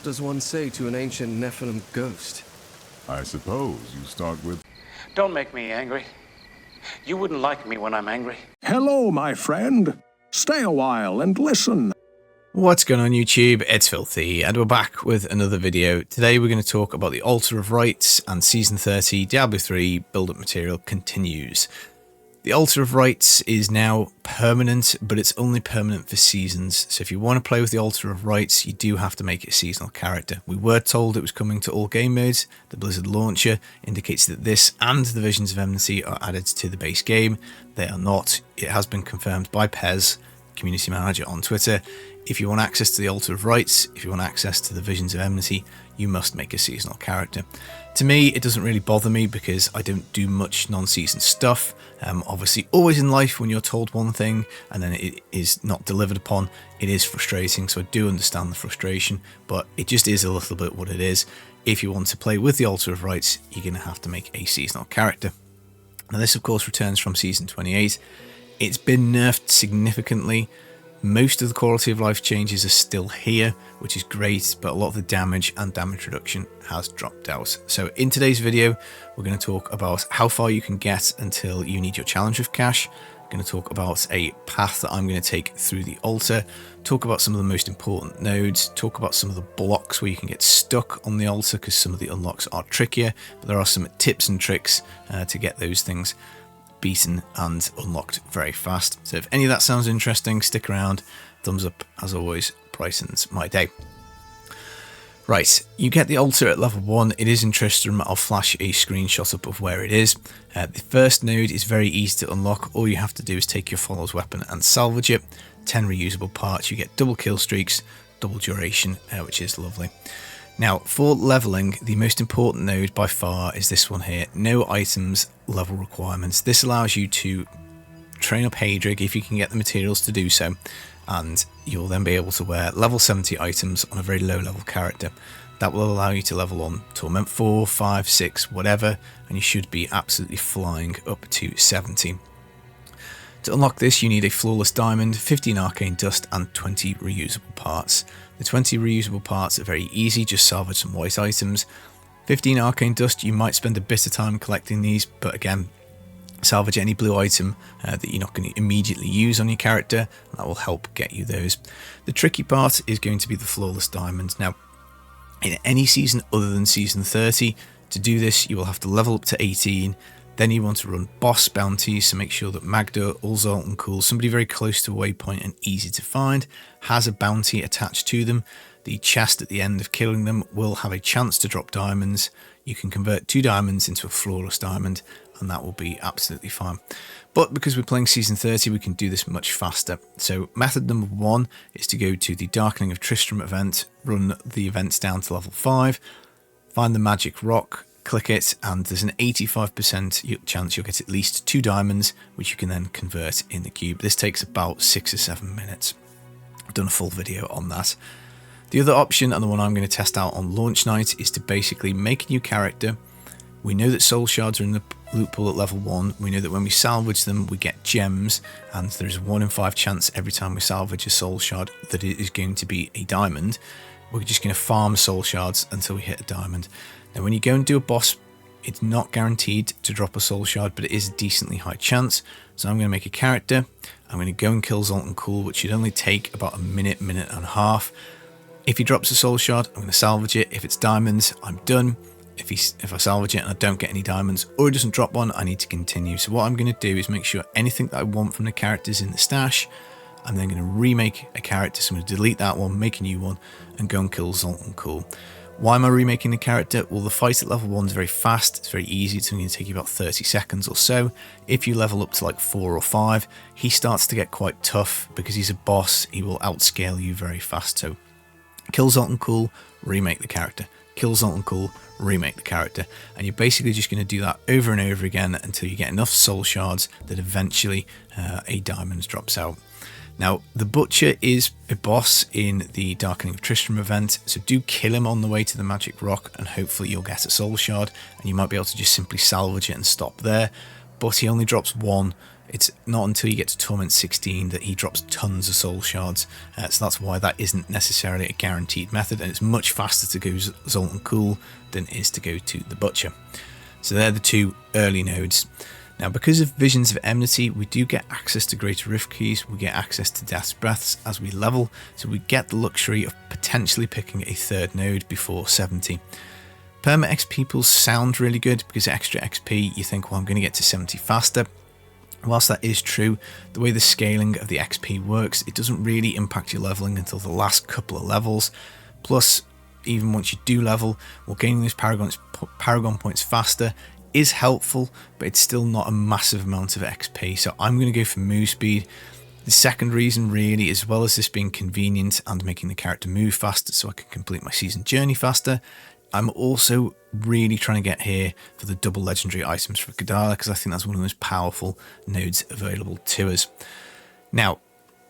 What does one say to an ancient Nephilim ghost? I suppose you start with... Don't make me angry. You wouldn't like me when I'm angry. Hello, my friend. Stay a while and listen. What's going on YouTube? It's Filthy and we're back with another video. Today we're going to talk about the Altar of Rites and Season 30 Diablo 3 build-up material continues. The Altar of Rites is now permanent, but it's only permanent for seasons. So if you want to play with the Altar of Rites, you do have to make it a seasonal character. We were told it was coming to all game modes. The Blizzard launcher indicates that this and the Visions of Enmity are added to the base game. They are not. It has been confirmed by Pez, community manager on Twitter. If you want access to the Altar of Rites, if you want access to the Visions of Enmity, you must make a seasonal character. To me, it doesn't really bother me because I don't do much non-season stuff. Obviously, always in life when you're told one thing and then it is not delivered upon, it is frustrating. So I do understand the frustration, but it just is a little bit what it is. If you want to play with the Altar of Rites, you're going to have to make a seasonal character. Now this, of course, returns from Season 28. It's been nerfed significantly. Most of the quality of life changes are still here, which is great, but a lot of the damage and damage reduction has dropped out. So in today's video, we're going to talk about how far you can get until you need your challenge of cash. We're going to talk about a path that I'm going to take through the altar, talk about some of the most important nodes, talk about some of the blocks where you can get stuck on the altar because some of the unlocks are trickier, but there are some tips and tricks to get those things beaten and unlocked very fast. So if any of that sounds interesting, stick around. Thumbs up as always, brightens my day. Right, you get the altar at level 1. It is in Tristram. I'll flash a screenshot up of where it is. The first node is very easy to unlock. All you have to do is take your follower's weapon and salvage it. 10 reusable parts. You get double kill streaks, double duration, which is lovely. Now, for leveling, the most important node by far is this one here. No items, level requirements. This allows you to train up Hadrig if you can get the materials to do so, and you'll then be able to wear level 70 items on a very low level character. That will allow you to level on Torment 4, 5, 6, whatever, and you should be absolutely flying up to 70. To unlock this, you need a Flawless Diamond, 15 Arcane Dust, and 20 reusable parts. The 20 reusable parts are very easy, just salvage some white items. 15 Arcane Dust, you might spend a bit of time collecting these, but again, salvage any blue item that you're not going to immediately use on your character, and that will help get you those. The tricky part is going to be the Flawless Diamond. Now, in any season other than Season 30, to do this, you will have to level up to 18. Then you want to run boss bounties, so make sure that Magda, Ulzalt and Cool, somebody very close to a waypoint and easy to find, has a bounty attached to them. The chest at the end of killing them will have a chance to drop diamonds. You can convert 2 diamonds into a flawless diamond, and that will be absolutely fine. But because we're playing Season 30, we can do this much faster. So method number 1 is to go to the Darkening of Tristram event, run the events down to level 5, find the magic rock, click it, and there's an 85% chance you'll get at least 2 diamonds, which you can then convert in the cube. This takes about 6 or 7 minutes. I've done a full video on that. The other option, and the one I'm going to test out on launch night, is to basically make a new character. We know that soul shards are in the loot pool at level 1. We know that when we salvage them, we get gems, and there's a 1 in 5 chance every time we salvage a soul shard that it is going to be a diamond. We're just going to farm soul shards until we hit a diamond. Now, when you go and do a boss, it's not guaranteed to drop a soul shard, but it is a decently high chance. So I'm going to make a character. I'm going to go and kill Zoltan and Cool, which should only take about a minute, minute and a half. If he drops a soul shard, I'm going to salvage it. If it's diamonds, I'm done. If I salvage it and I don't get any diamonds, or it doesn't drop one, I need to continue. So what I'm going to do is make sure anything that I want from the characters in the stash, I'm then going to remake a character. So I'm going to delete that one, make a new one, and go and kill Zoltan and Cool. Why am I remaking the character? Well, the fight at level 1 is very fast, it's very easy, it's only going to take you about 30 seconds or so. If you level up to like 4 or 5, he starts to get quite tough because he's a boss, he will outscale you very fast. So kill Zoltan Cool, remake the character. Kill Zoltan Cool, remake the character. And you're basically just going to do that over and over again until you get enough soul shards that eventually a diamond drops out. Now, the Butcher is a boss in the Darkening of Tristram event, so do kill him on the way to the Magic Rock, and hopefully you'll get a soul shard, and you might be able to just simply salvage it and stop there. But he only drops 1 It's not until you get to Torment 16 that he drops tons of soul shards, so that's why that isn't necessarily a guaranteed method, and it's much faster to go Zoltan Cool than it is to go to the Butcher. So they're the two early nodes. Now, because of Visions of Enmity, we do get access to Greater Rift Keys, we get access to Death's Breaths as we level, so we get the luxury of potentially picking a third node before 70. Perma XP pools sound really good because extra XP, you think, well, I'm going to get to 70 faster. Whilst that is true, the way the scaling of the XP works, it doesn't really impact your leveling until the last couple of levels. Plus, even once you do level, well, gaining those Paragon points faster is helpful, but it's still not a massive amount of XP. So I'm going to go for move speed. The second reason, really, as well as this being convenient and making the character move faster so I can complete my season journey faster, I'm also really trying to get here for the double legendary items for Kadala, because I think that's one of the most powerful nodes available to us. Now,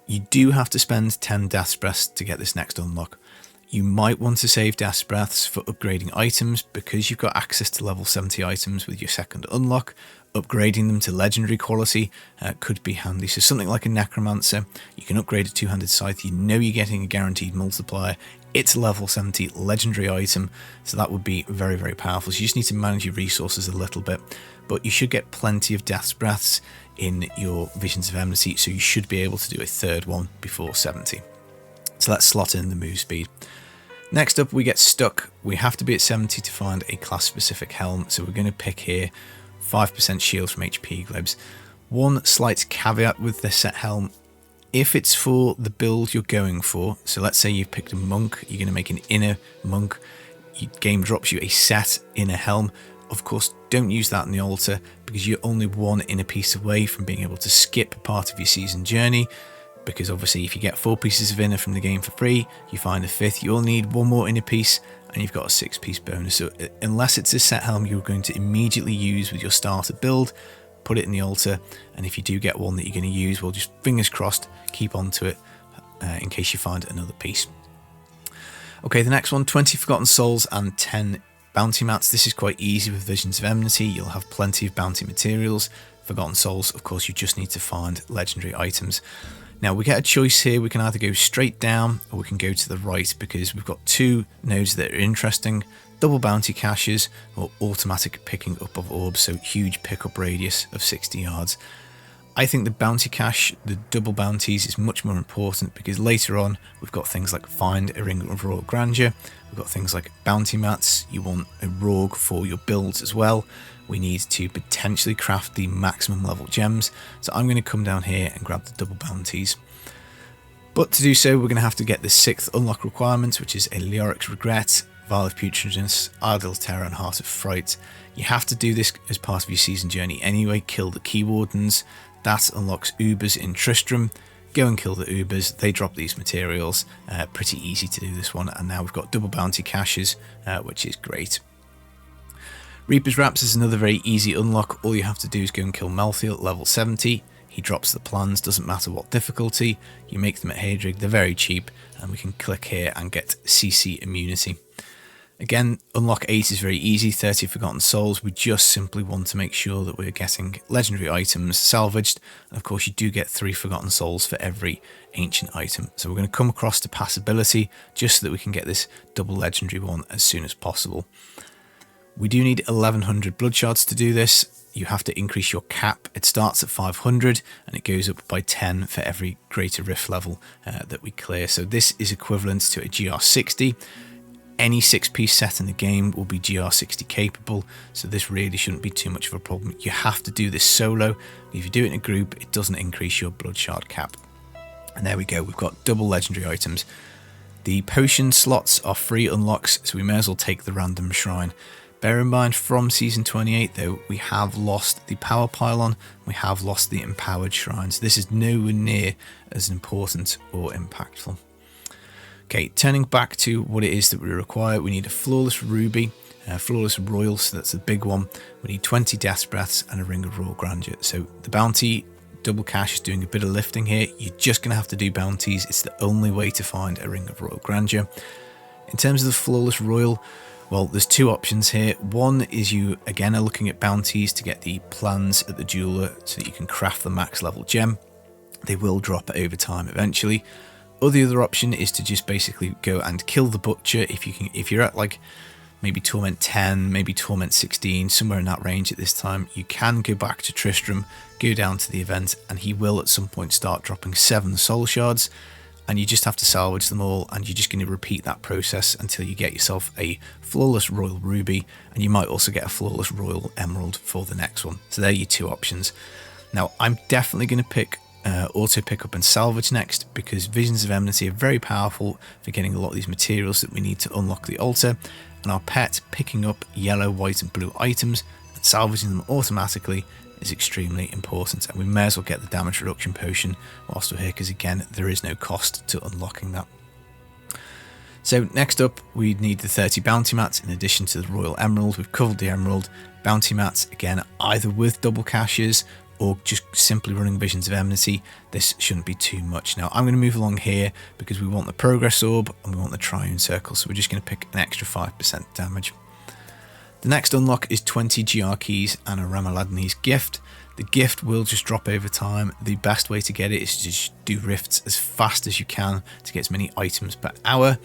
you do have to spend 10 Death's Breaths to get this next unlock. You might want to save Death's Breaths for upgrading items because you've got access to level 70 items with your second unlock. Upgrading them to legendary quality could be handy. So something like a Necromancer, you can upgrade a two-handed scythe, you know you're getting a guaranteed multiplier. It's a level 70 legendary item, so that would be very, very powerful. So you just need to manage your resources a little bit, but you should get plenty of Death's Breaths in your Visions of Enmity, so you should be able to do a third one before 70. So let's slot in the move speed. Next up, we get stuck. We have to be at 70 to find a class-specific helm, so we're going to pick here 5% shield from HP globes. One slight caveat with this set helm: if it's for the build you're going for, so let's say you've picked a monk, you're going to make an inner monk, game drops you a set inner helm, of course don't use that in the altar because you're only one inner piece away from being able to skip part of your season journey, because obviously if you get 4 pieces of inner from the game for free, you find a 5th, you'll need 1 more inner piece and you've got a 6-piece bonus. So unless it's a set helm you're going to immediately use with your starter build, put it in the altar, and if you do get one that you're going to use, well, just fingers crossed, keep on to it in case you find another piece. Okay, the next one, 20 Forgotten Souls and 10 Bounty Mats. This is quite easy with Visions of Enmity. You'll have plenty of bounty materials. Forgotten Souls, of course, you just need to find legendary items. Now, we get a choice here. We can either go straight down or we can go to the right, because we've got 2 nodes that are interesting: double bounty caches or automatic picking up of orbs, so huge pickup radius of 60 yards. I think the bounty cache, the double bounties, is much more important because later on we've got things like find a ring of royal grandeur, we've got things like bounty mats, you want a rogue for your builds as well, we need to potentially craft the maximum level gems, so I'm going to come down here and grab the double bounties. But to do so, we're going to have to get the 6th unlock requirement, which is a Leoric's Regret, Vial of Putridness, Idle Terror and Heart of Fright. You have to do this as part of your season journey anyway. Kill the Key Wardens. That unlocks Ubers in Tristram. Go and kill the Ubers. They drop these materials. Pretty easy to do this one. And now we've got double bounty caches, which is great. Reaper's Wraps is another very easy unlock. All you have to do is go and kill Melfiel at level 70. He drops the plans, doesn't matter what difficulty. You make them at Hadrig, they're very cheap, and we can click here and get CC immunity. Again, unlock 8 is very easy, 30 Forgotten Souls. We just simply want to make sure that we're getting legendary items salvaged. And of course, you do get 3 Forgotten Souls for every ancient item. So we're going to come across to Passability just so that we can get this double legendary one as soon as possible. We do need 1100 blood shards to do this. You have to increase your cap. It starts at 500 and it goes up by 10 for every greater rift level that we clear. So this is equivalent to a GR60. Any 6-piece set in the game will be GR60 capable, so this really shouldn't be too much of a problem. You have to do this solo. If you do it in a group, it doesn't increase your blood shard cap. And there we go, we've got double legendary items. The potion slots are free unlocks, so we may as well take the random shrine. Bear in mind, from Season 28 though, we have lost the power pylon, we have lost the empowered shrines. This is nowhere near as important or impactful. Okay, turning back to what it is that we require, we need a Flawless Ruby, Flawless Royal, so that's the big one. We need 20 Death's Breaths and a Ring of Royal Grandeur. So the bounty double cache is doing a bit of lifting here. You're just going to have to do bounties. It's the only way to find a Ring of Royal Grandeur. In terms of the Flawless Royal, Well, there's two options here. One is you again are looking at bounties to get the plans at the jeweler so that you can craft the max level gem. They will drop over time eventually. Or the other option is to just basically go and kill the butcher if you're at like maybe Torment 10, maybe Torment 16, somewhere in that range at this time. You can go back to Tristram, go down to the event, and he will at some point start dropping 7 soul shards, and you just have to salvage them all, and you're just going to repeat that process until you get yourself a flawless royal ruby, and you might also get a flawless royal emerald for the next one. So there are your two options. Now I'm definitely going to pick auto pickup and salvage next, because Visions of Enmity are very powerful for getting a lot of these materials that we need to unlock the altar, and our pet picking up yellow, white and blue items and salvaging them automatically is extremely important, and we may as well get the damage reduction potion whilst we're here, because again there is no cost to unlocking that. So next up we need the 30 bounty mats in addition to the royal emerald. We've covered the emerald. Bounty mats again either with double caches or just simply running Visions of Enmity. This shouldn't be too much. Now I'm going to move along here because we want the progress orb and we want the triune circle, so we're just going to pick an extra 5% damage. The next unlock is 20 GR keys and a Ramaladni's gift. The gift will just drop over time. The best way to get it is to just do rifts as fast as you can to get as many items per hour.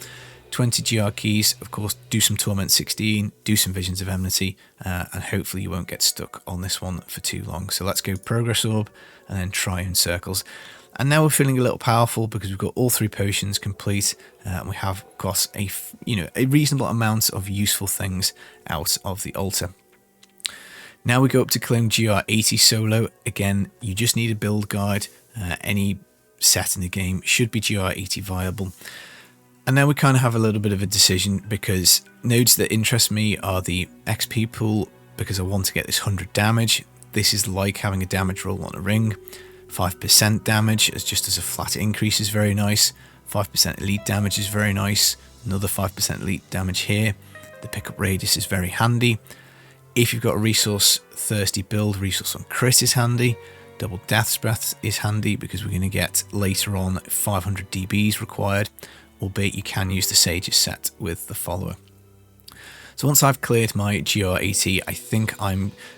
20 GR keys, of course, do some Torment 16, do some Visions of Enmity, and hopefully you won't get stuck on this one for too long. So let's go Progress Orb and then Triune Circles. And now we're feeling a little powerful because we've got all 3 potions complete, and we have got a reasonable amount of useful things out of the altar. Now we go up to claim GR 80 solo. Again, you just need a build guide. Any set in the game should be GR 80 viable. And now we kind of have a little bit of a decision, because nodes that interest me are the XP pool, because I want to get this 100 damage. This is like having a damage roll on a ring. 5% damage as just as a flat increase is very nice. 5% elite damage is very nice. Another 5% elite damage here. The pickup radius is very handy. If you've got a resource thirsty build, resource on crit is handy. Double Death's Breath is handy because we're going to get later on 500 DBs required. Albeit you can use the Sage's set with the follower. So once I've cleared my GR80, I think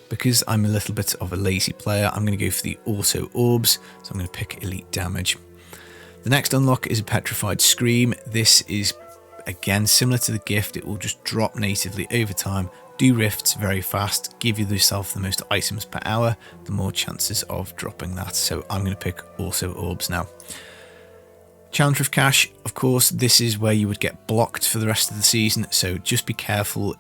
because I'm a little bit of a lazy player, I'm going to go for the auto orbs. So I'm going to pick elite damage. The next unlock is a Petrified Scream. This is again similar to the gift. It will just drop natively over time, do rifts very fast, give yourself the most items per hour, the more chances of dropping that. So I'm going to pick auto orbs now. Challenge of Cash, of course, this is where you would get blocked for the rest of the season, so just be careful.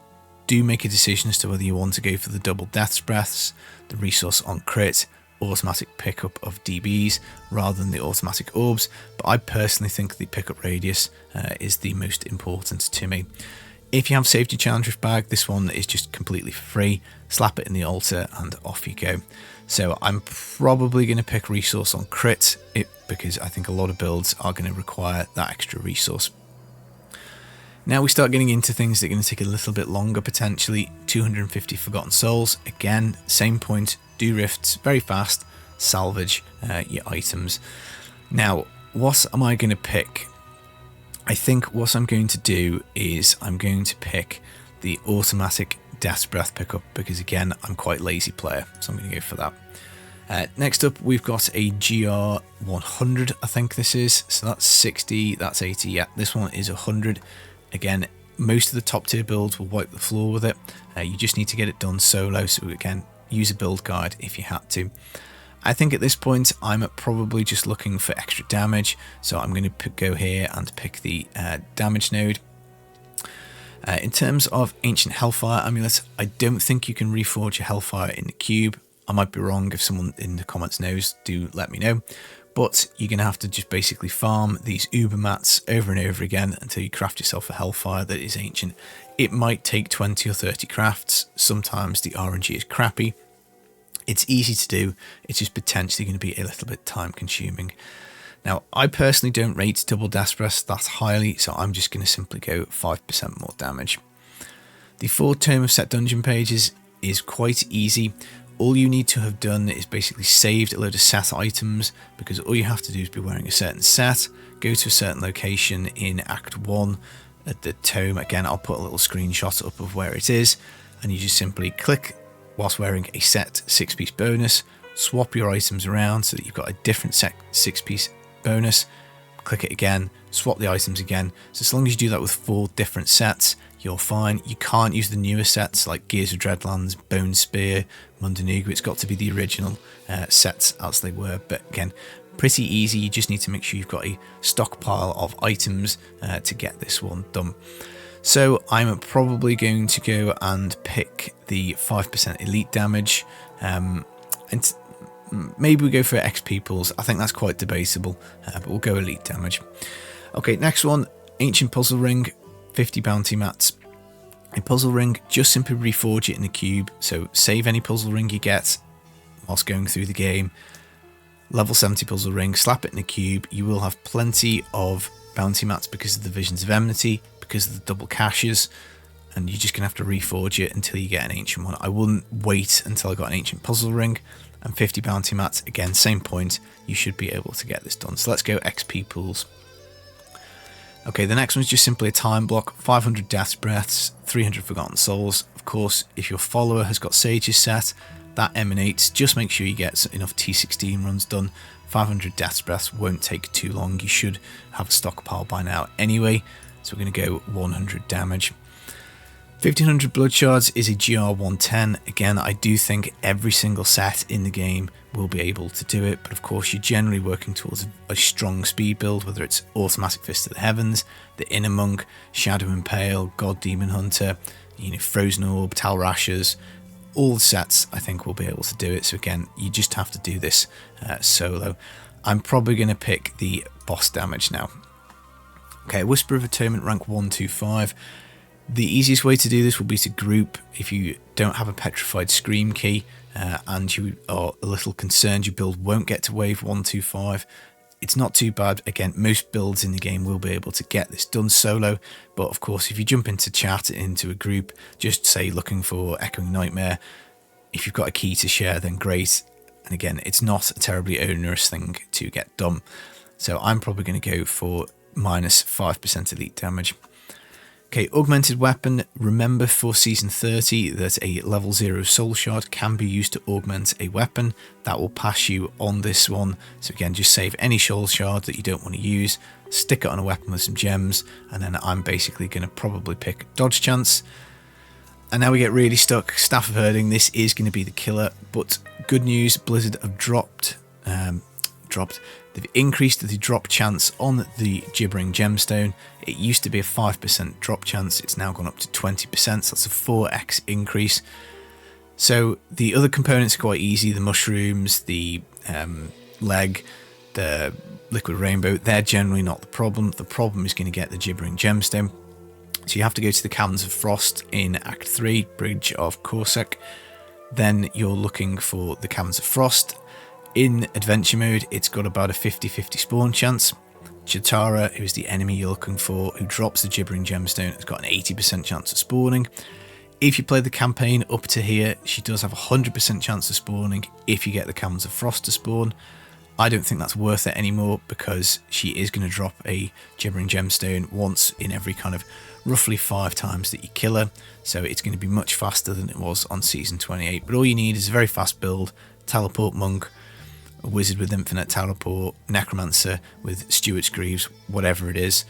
Do make a decision as to whether you want to go for the double Death's Breaths, the resource on crit, automatic pickup of DBs, rather than the automatic orbs, but I personally think the pickup radius is the most important to me. If you have saved your Challenger bag, this one is just completely free. Slap it in the altar and off you go. So I'm probably going to pick resource on crit, because I think a lot of builds are going to require that extra resource. Now we start getting into things that are going to take a little bit longer potentially. 250 Forgotten Souls. Again, same point, do rifts very fast, salvage your items. Now, what am I going to pick? I think what I'm going to do is I'm going to pick the automatic Death's Breath pickup, because again, I'm quite lazy player, so I'm going to go for that. Next up, we've got a GR 100, I think this is. So that's 60, that's 80. Yeah, this one is 100. Again, most of the top tier builds will wipe the floor with it. You just need to get it done solo, so again, use a build guide if you had to. I think at this point, I'm probably just looking for extra damage, so I'm going to go here and pick the damage node. In terms of Ancient Hellfire Amulet, I don't think you can reforge a Hellfire in the cube. I might be wrong. If someone in the comments knows, do let me know. But you're going to have to just basically farm these Uber mats over and over again until you craft yourself a Hellfire that is ancient. It might take 20 or 30 crafts. Sometimes the RNG is crappy. It's easy to do. It's just potentially going to be a little bit time consuming. Now, I personally don't rate double Death's Breath that highly, so I'm just going to simply go 5% more damage. The 4 Tome of Set dungeon pages is quite easy. All you need to have done is basically saved a load of set items, because all you have to do is be wearing a certain set, go to a certain location in Act 1, at the tome. Again, I'll put a little screenshot up of where it is, and you just simply click whilst wearing a set 6-piece bonus, swap your items around so that you've got a different set 6-piece bonus, click it again, swap the items again. So as long as you do that with 4 different sets, you're fine. You can't use the newer sets like Gears of Dreadlands, Bone Spear, Mundanuga. It's got to be the original sets as they were. But again, pretty easy. You just need to make sure you've got a stockpile of items to get this one done. So I'm probably going to go and pick the 5% elite damage, and maybe we go for XP pools. I think that's quite debatable, but we'll go elite damage. Okay, next one, Ancient Puzzle Ring, 50 bounty mats. A puzzle ring, just simply reforge it in the cube, so save any puzzle ring you get whilst going through the game. Level 70 puzzle ring, slap it in the cube. You will have plenty of bounty mats because of the Visions of Enmity, because of the double caches, and you're just going to have to reforge it until you get an ancient one. I wouldn't wait until I got an ancient puzzle ring. And 50 bounty mats, again, same point, you should be able to get this done. So let's go XP pools. Okay, the next one's just simply a time block, 500 Death's Breaths, 300 Forgotten Souls. Of course, if your follower has got Sage's set, that emanates. Just make sure you get enough T16 runs done. 500 Death's Breaths won't take too long. You should have a stockpile by now anyway. So we're going to go 100 damage. 1500 Blood Shards is a GR 110. Again, I do think every single set in the game will be able to do it, but of course you're generally working towards a strong speed build, whether it's Automatic Fist of the Heavens, the Inner Monk, Shadow Impale, God Demon Hunter, Frozen Orb, Talrashers. All the sets I think will be able to do it, so again, you just have to do this solo. I'm probably going to pick the boss damage now. Okay, Whisper of Atonement rank 125. The easiest way to do this will be to group. If you don't have a Petrified Scream key and you are a little concerned your build won't get to wave 125, it's not too bad. Again, most builds in the game will be able to get this done solo, but of course if you jump into chat, into a group, just say looking for Echoing Nightmare. If you've got a key to share, then great. And again, it's not a terribly onerous thing to get done. So I'm probably going to go for minus 5% elite damage. Okay, Augmented Weapon. Remember for Season 30 that a level 0 Soul Shard can be used to augment a weapon. That will pass you on this one. So again, just save any Soul Shard that you don't want to use, stick it on a weapon with some gems, and then I'm basically going to probably pick Dodge Chance. And now we get really stuck. Staff of Herding, this is going to be the killer, but good news, Blizzard have they've increased the drop chance on the Gibbering Gemstone. It used to be a 5% drop chance, it's now gone up to 20%, so that's a 4x increase. So the other components are quite easy, the mushrooms, the leg, the liquid rainbow, they're generally not the problem. The problem is going to get the Gibbering Gemstone. So you have to go to the Caverns of Frost in Act 3, Bridge of Corsac. Then you're looking for the Caverns of Frost. In adventure mode, it's got about a 50-50 spawn chance. Chitara, who's the enemy you're looking for, who drops the Gibbering Gemstone, has got an 80% chance of spawning. If you play the campaign up to here, she does have a 100% chance of spawning if you get the Caverns of Frost to spawn. I don't think that's worth it anymore because she is going to drop a Gibbering Gemstone once in every kind of roughly 5 times that you kill her. So it's going to be much faster than it was on Season 28. But all you need is a very fast build, Teleport Monk, a Wizard with Infinite Teleport, Necromancer with Stewart's Greaves, whatever it is,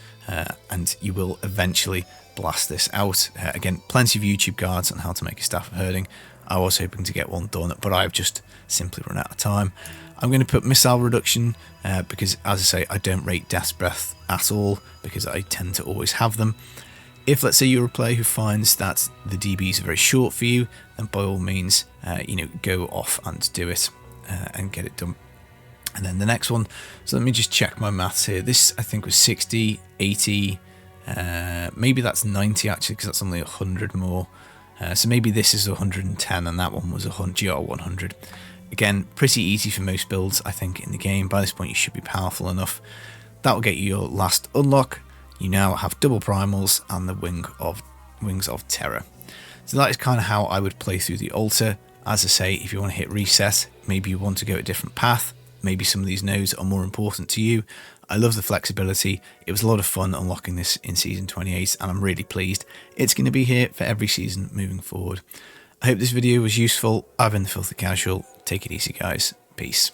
and you will eventually blast this out. Again, plenty of YouTube guides on how to make a Staff of Herding. I was hoping to get one done, but I've just simply run out of time. I'm going to put Missile Reduction because, as I say, I don't rate Death's Breath at all because I tend to always have them. If, let's say, you're a player who finds that the DBs are very short for you, then by all means, go off and do it. And get it done. And then the next one, so let me just check my maths here. This I think was 60, 80, maybe that's 90 actually because that's only 100 more. So maybe this is 110 and that one was a GR 100. Again, pretty easy for most builds I think in the game. By this point you should be powerful enough. That will get you your last unlock. You now have double primals and the Wings of Terror. So that is kind of how I would play through the altar. As I say, if you want to hit reset, maybe you want to go a different path, maybe some of these nodes are more important to you. I love the flexibility. It was a lot of fun unlocking this in Season 28, and I'm really pleased it's going to be here for every season moving forward. I hope this video was useful. I've been the Filthy Casual. Take it easy, guys. Peace.